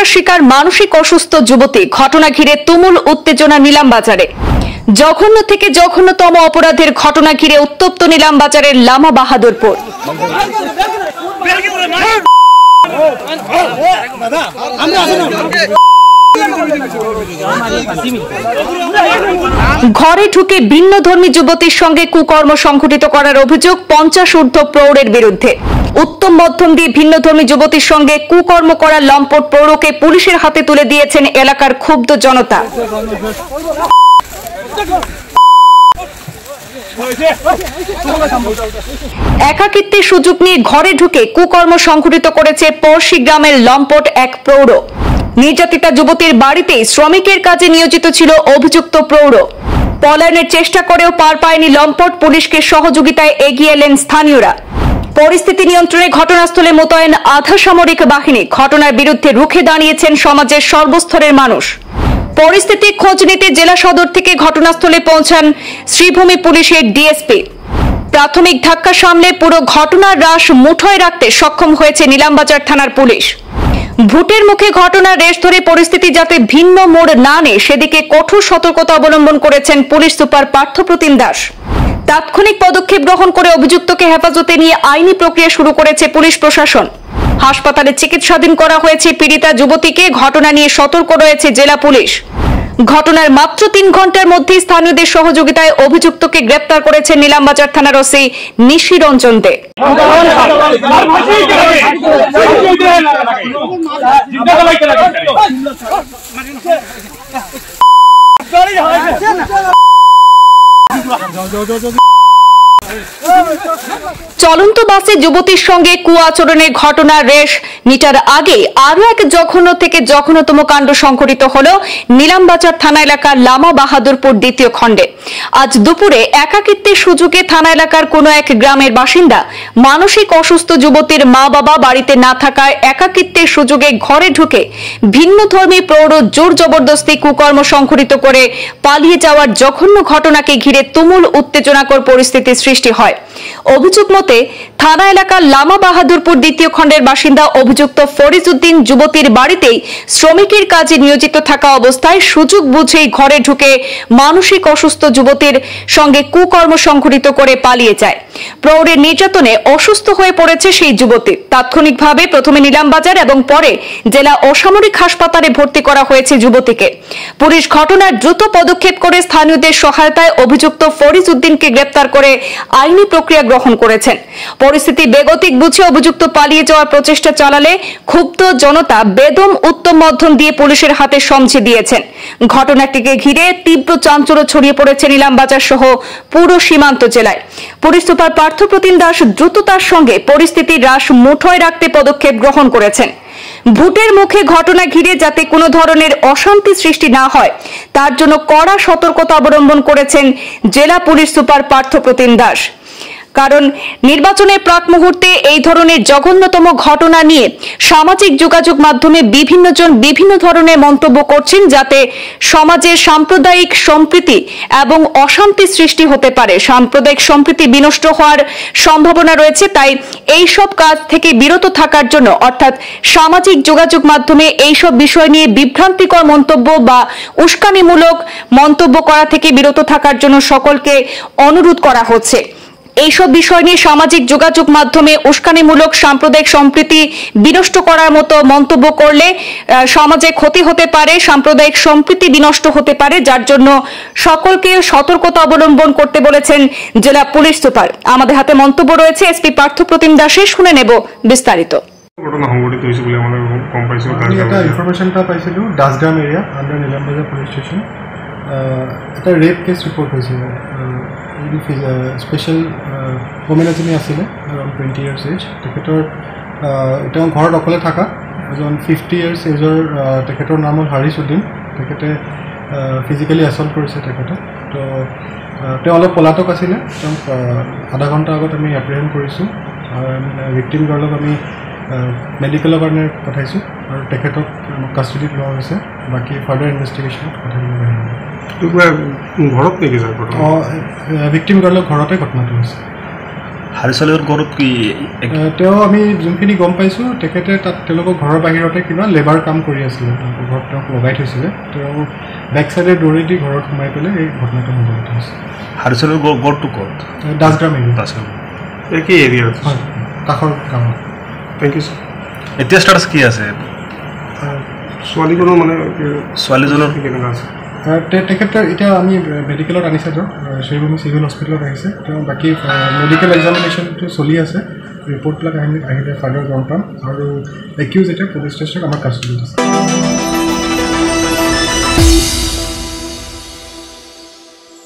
সহিংসতার শিকার মানসিক অসুস্থ যুবতী। ঘটনা ঘিরে তুমুল উত্তেজনা নিলামবাজারে। জঘন্য থেকে জঘন্যতম অপরাধের ঘটনা ঘিরে উত্তপ্ত নিলামবাজারের লামা বাহাদুরপুর। ঘরে ঢুকে ভিন্নধর্মী যুবতীর সঙ্গে কুকর্ম সংঘটিত করার অভিযোগ 50 ঊর্ধ্ব প্রৌঢ়ের বিরুদ্ধে। উত্তম মধ্যম দিয়ে ভিন্নধর্মী যুবতীর সঙ্গে কুকর্ম করা লম্পট প্রৌঢ়কে পুলিশের হাতে তুলে দিয়েছেন এলাকার ক্ষুব্ধ জনতা। একাকিত্বের সুযোগ নিয়ে ঘরে ঢুকে কুকর্ম সংঘটিত করেছে পড়শি গ্রামের লম্পট এক প্রৌঢ়। নির্যাতিতা যুবতীর বাড়িতেই শ্রমিকের কাজে নিয়োজিত ছিল অভিযুক্ত প্রৌঢ়। পলায়নের চেষ্টা করেও পার পায়নি লম্পট। পুলিশকে সহযোগিতায় এগিয়ে এলেন স্থানীয়রা। পরিস্থিতি নিয়ন্ত্রণে ঘটনাস্থলে মোতায়েন আধা সামরিক বাহিনী। ঘটনার বিরুদ্ধে রুখে দাঁড়িয়েছেন সমাজের সর্বস্তরের মানুষ। পরিস্থিতি খোঁজ নিতে জেলা সদর থেকে ঘটনাস্থলে পৌঁছান শ্রীভূমি পুলিশের ডিএসপি। প্রাথমিক ধাক্কা সামলে পুরো ঘটনার রাশ মুঠোয় রাখতে সক্ষম হয়েছে নিলামবাজার থানার পুলিশ। ভোটের মুখে ঘটনার রেশ ধরে পরিস্থিতি যাতে ভিন্ন মোড় না নেয় সেদিকে কঠোর সতর্কতা অবলম্বন করেছেন পুলিশ সুপার পার্থপ্রতিম দাস। তাৎক্ষণিক পদক্ষেপ গ্রহণ করে অভিযুক্তকে হেফাজতে নিয়ে আইনি প্রক্রিয়া শুরু করেছে পুলিশ প্রশাসন। হাসপাতালে চিকিৎসাধীন করা হয়েছে পীড়িতা যুবতীকে। ঘটনা নিয়ে সতর্ক রয়েছে জেলা পুলিশ। ঘটনার মাত্র 3 ঘন্টার মধ্যে স্থানীয়দের সহযোগিতায় অভিযুক্তকে গ্রেপ্তার করেছেন নিলামবাজার থানার ওসি নিশি রঞ্জন দে। চলন্ত বাসে যুবতীর সঙ্গে কুআচরণের ঘটনার রেশ মিটার আগে আরো এক জঘন্য থেকে জঘন্যতম কাণ্ড সংঘটিত হল নিলামবাজার থানা এলাকার লামা বাহাদুরপুর দ্বিতীয় খণ্ডে। আজ দুপুরে একাকিত্বের সুযোগে থানা এলাকার কোনো এক গ্রামের বাসিন্দা মানসিক অসুস্থ যুবতীর মা বাবা বাড়িতে না থাকায় একাকিত্বের সুযোগে ঘরে ঢুকে ভিন্নধর্মী প্রৌঢ় জোর জবরদস্তি কুকর্ম সংঘটিত করে পালিয়ে যাওয়ার জঘন্য ঘটনাকে ঘিরে তুমুল উত্তেজনাকর পরিস্থিতির সৃষ্টি হয়। অভিযোগ মতে থানা এলাকার লামা বাহাদুরপুর দ্বিতীয় খণ্ডের বাসিন্দা অভিযুক্ত ফরিজ উদ্দিন যুবতীর বাড়িতেই শ্রমিকের কাজে নিয়োজিত থাকা অবস্থায় সুযোগ বুঝেই ঘরে ঢুকে মানসিক অসুস্থ যুবতীর সঙ্গে কুকর্ম সংঘটিত করে পালিয়ে যায়। প্রৌঢ়ের নির্যাতনে অসুস্থ হয়ে পড়েছে সেই যুবতী। তাৎক্ষণিকভাবে প্রথমে নিলামবাজার এবং পরে জেলা অসামরিক হাসপাতালে ভর্তি করা হয়েছে যুবতীকে। পুলিশ ঘটনার দ্রুত পদক্ষেপ করে স্থানীয়দের সহায়তায় অভিযুক্ত ফরিজ উদ্দিনকে গ্রেপ্তার করে আইনি প্রক্রিয়া গ্রহণ করেছেন। পরিস্থিতি বেগতিক বুঝে অভিযুক্ত পালিয়ে যাওয়ার প্রচেষ্টা চালালে ক্ষুব্ধ জনতা বেদম উত্তম মধ্যম দিয়ে পুলিশের হাতে সমঝে দিয়েছেন। ঘটনাটিকে ঘিরে তীব্র চাঞ্চল্য ছড়িয়ে পড়েছে নিলামবাজার সহ পুরো সীমান্ত জেলায়। পুলিশ সুপার পার্থপ্রতিম দাস দ্রুততার সঙ্গে পরিস্থিতির রাশ মুঠোয় রাখতে পদক্ষেপ গ্রহণ করেছেন। ভোটের মুখে ঘটনা ঘিরে যাতে কোনো ধরনের অশান্তি সৃষ্টি না হয় তার জন্য কড়া সতর্কতা অবলম্বন করেছেন জেলা পুলিশ সুপার পার্থপ্রতিম দাস। কারণ নির্বাচনের প্রাক মুহূর্তে এই ধরনের জঘন্যতম ঘটনা নিয়ে সামাজিক যোগাযোগ মাধ্যমে বিভিন্ন জন বিভিন্ন ধরনের মন্তব্য করছেন, যাতে সমাজের সাম্প্রদায়িক সম্প্রীতি এবং অশান্তি সৃষ্টি হতে পারে, সাম্প্রদায়িক সম্প্রীতি বিনষ্ট হওয়ার সম্ভাবনা রয়েছে। তাই এই সব কাজ থেকে বিরত থাকার জন্য, অর্থাৎ সামাজিক যোগাযোগ মাধ্যমে এই সব বিষয় নিয়ে বিভ্রান্তিকর মন্তব্য বা উস্কানিমূলক মন্তব্য করা থেকে বিরত থাকার জন্য সকলকে অনুরোধ করা হচ্ছে। এইসব বিষয় নিয়ে সামাজিক যোগাযোগ মাধ্যমে উস্কানিমূলক সাম্প্রদায়িক সম্প্রীতি বিনষ্ট করার মতো মন্তব্য করলে সমাজে ক্ষতি হতে পারে, সাম্প্রদায়িক সম্প্রীতি বিনষ্ট হতে পারে, যার জন্য সকলকে সতর্কতা অবলম্বন করতে বলেছেন জেলা পুলিশ সুপার। আমাদের হাতে মন্তব্য রয়েছে এসপি পার্থপ্রতিম দাসের, শুনে নেব বিস্তারিত। ঘটনা সংঘটিত হয়েছে বলে আমাদের কম পাইছিল। এটা ইনফরমেশনটা পাইছিল Dasgram area under Nilambazar police station. এটা রেপ কেস রিপোর্ট হয়েছিল। স্পেচিয়েল ওমেন এজনী আছিলে, এৰাউণ্ড 20 years এজ। তেখেতৰ তেওঁ ঘৰত অকলে থকা এজন 50 years এজৰ তেখেতৰ নাম হ'ল হাৰিছ উদ্দিন। তেখেতে ফিজিকেলি এছল্ট কৰিছে তেখেতক। তো তেওঁ অলপ পলাতক আছিলে। তেওঁক আধা ঘণ্টা আগত আমি এপ্ৰিহেণ্ড কৰিছোঁ। ভিক্টিম গাৰ্লক আমি মেডিকেলৰ কাৰণে পঠাইছোঁ আৰু তেখেতক কাষ্টডিত লোৱা হৈছে। বাকী ফাৰ্ডাৰ ইনভেষ্টিগেশ্যনত কথা ঘৰত নেকি? ভিক্টিম গাৰ্লৰ ঘৰতে ঘটনাটো হৈছে। হাৰিচালৰ ঘৰত কি তেওঁ আমি যোনখিনি গম পাইছোঁ তেখেতে তাত তেওঁলোকৰ ঘৰৰ বাহিৰতে কিবা লেবাৰ কাম কৰি আছিলে তেওঁলোকৰ ঘৰত তেওঁক লগাই থৈছিলে তেওঁ বেক চাইডে দৌৰি দি ঘৰত সোমাই পেলাই এই ঘটনাটো সংঘটিত হৈছে হাৰিচালৰ ঘৰটো ক'ত দাসগ্ৰাম এৰিয়া দাসগ্ৰাম কি এৰিয়াত হয় কাষৰ গাঁৱত থেংক ইউ ছাৰ এতিয়া ষ্টাটাছ কি আছে ছোৱালীজনৰ মানে ছোৱালীজনৰ কেনেকুৱা আছে তেখেতৰ এতিয়া আমি মেডিকেলত আনিছে তেওঁক শ্ৰীভূমি চিভিল হস্পিটেলত আহিছে তেওঁ বাকী মেডিকেল এক্সামিনেশ্যনটো চলি আছে ৰিপৰ্টবিলাক আহিলে ফাৰ্ডাৰ গম পাম আৰু একিউজ এতিয়া পুলিচ ষ্টেচনত আমাৰ কাষ্টডিত আছে